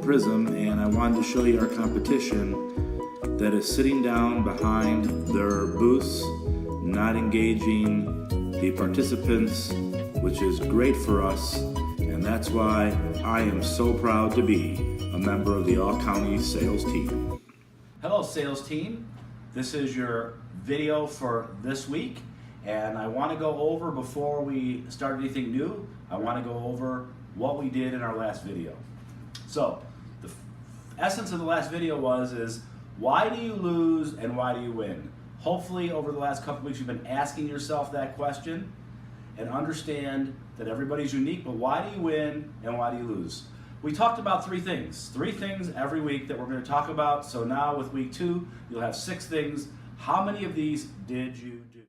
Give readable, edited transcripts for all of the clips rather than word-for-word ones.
Prism, and I wanted to show you our competition that is sitting down behind their booths, not engaging the participants, which is great for us, and that's why I am so proud to be a member of the All-County sales team. Hello sales team, this is your video for this week, and I want to go over, before we start anything new, I want to go over what we did in our last video. So the essence of the last video is why do you lose and why do you win? Hopefully over the last couple weeks you've been asking yourself that question and understand that everybody's unique, but why do you win and why do you lose? We talked about three things every week that we're going to talk about. So now with week 2, you'll have 6 things. How many of these did you do?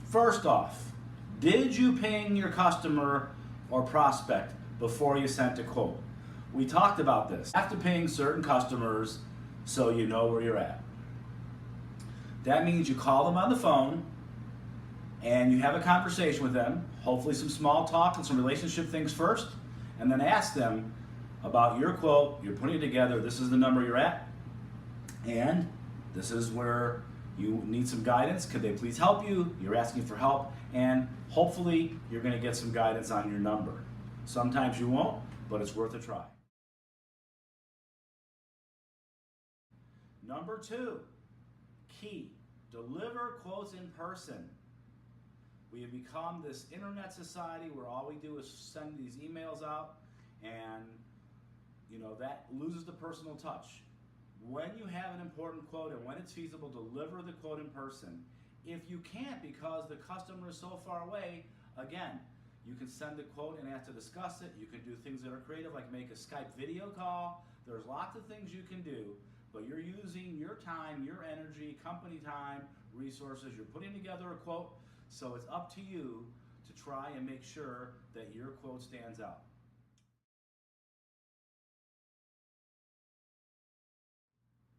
First off, did you ping your customer or prospect before you sent a quote? We talked about this. You have to ping certain customers so you know where you're at. That means you call them on the phone and you have a conversation with them, hopefully some small talk and some relationship things first, and then ask them about your quote, you're putting it together, this is the number you're at, and this is where you need some guidance. Could they please help you? You're asking for help, and hopefully you're going to get some guidance on your number. Sometimes you won't, but it's worth a try. Number 2, key, deliver quotes in person. We have become this internet society where all we do is send these emails out, and that loses the personal touch. When you have an important quote and when it's feasible, deliver the quote in person. If you can't because the customer is so far away, again, you can send the quote and ask to discuss it. You can do things that are creative, like make a Skype video call. There's lots of things you can do, but you're using your time, your energy, company time, resources. You're putting together a quote, so it's up to you to try and make sure that your quote stands out.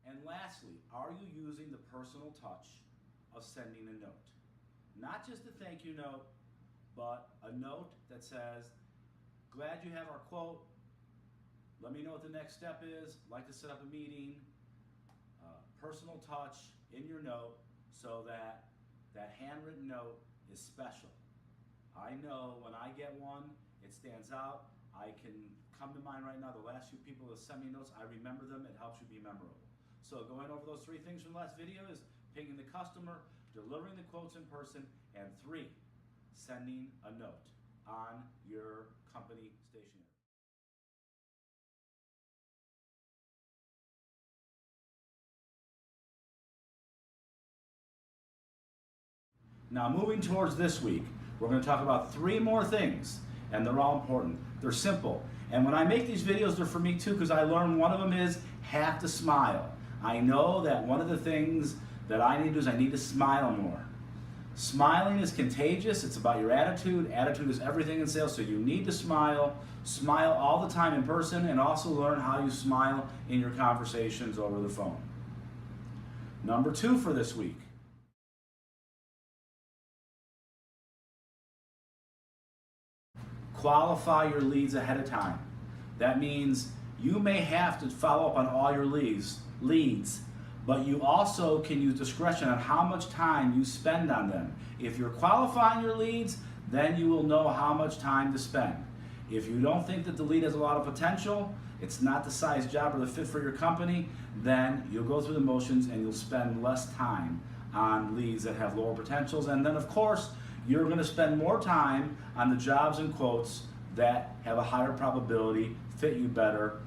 And lastly, are you using the personal touch of sending a note? Not just a thank you note, but a note that says, glad you have our quote, let me know what the next step is, like to set up a meeting, personal touch in your note so that that handwritten note is special. I know when I get one, it stands out. I can come to mind right now, the last few people that send me notes, I remember them, it helps you be memorable. So going over those 3 things from the last video is pinging the customer, delivering the quotes in person, and 3, sending a note on your company stationery. Now moving towards this week, we're going to talk about 3 more things, and they're all important. They're simple. And when I make these videos, they're for me too, because I learned one of them is have to smile. I know that one of the things that I need to do is I need to smile more. Smiling is contagious. It's about your attitude. Attitude is everything in sales, so you need to smile. Smile all the time in person, and also learn how you smile in your conversations over the phone. Number 2 for this week. Qualify your leads ahead of time. That means you may have to follow up on all your leads, but you also can use discretion on how much time you spend on them. If you're qualifying your leads, then you will know how much time to spend. If you don't think that the lead has a lot of potential, it's not the size job or the fit for your company, then you'll go through the motions and you'll spend less time on leads that have lower potentials. And then of course, you're going to spend more time on the jobs and quotes that have a higher probability, fit you better,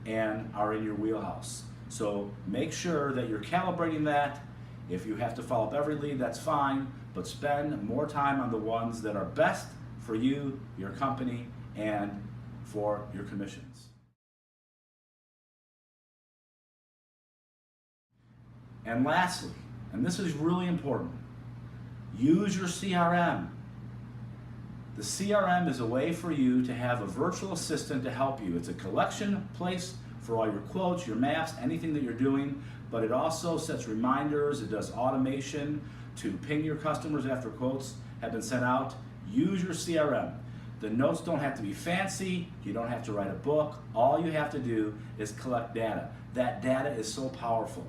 and are in your wheelhouse. So make sure that you're calibrating that. If you have to follow up every lead, that's fine, but spend more time on the ones that are best for you, your company, and for your commissions. And lastly, and this is really important, use your CRM. The CRM is a way for you to have a virtual assistant to help you. It's a collection place for all your quotes, your maps, anything that you're doing, but it also sets reminders, it does automation to ping your customers after quotes have been sent out. Use your CRM. The notes don't have to be fancy, you don't have to write a book, all you have to do is collect data. That data is so powerful.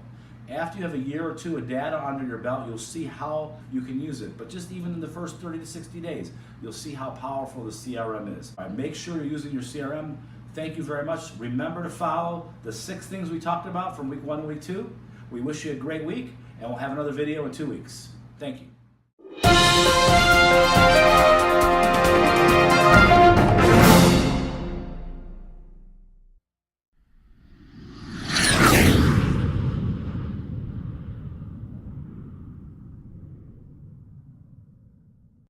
After you have a year or two of data under your belt, you'll see how you can use it. But just even in the first 30 to 60 days, you'll see how powerful the CRM is. All right, make sure you're using your CRM. Thank you very much. Remember to follow the 6 things we talked about from week 1 to week 2. We wish you a great week, and we'll have another video in 2 weeks. Thank you.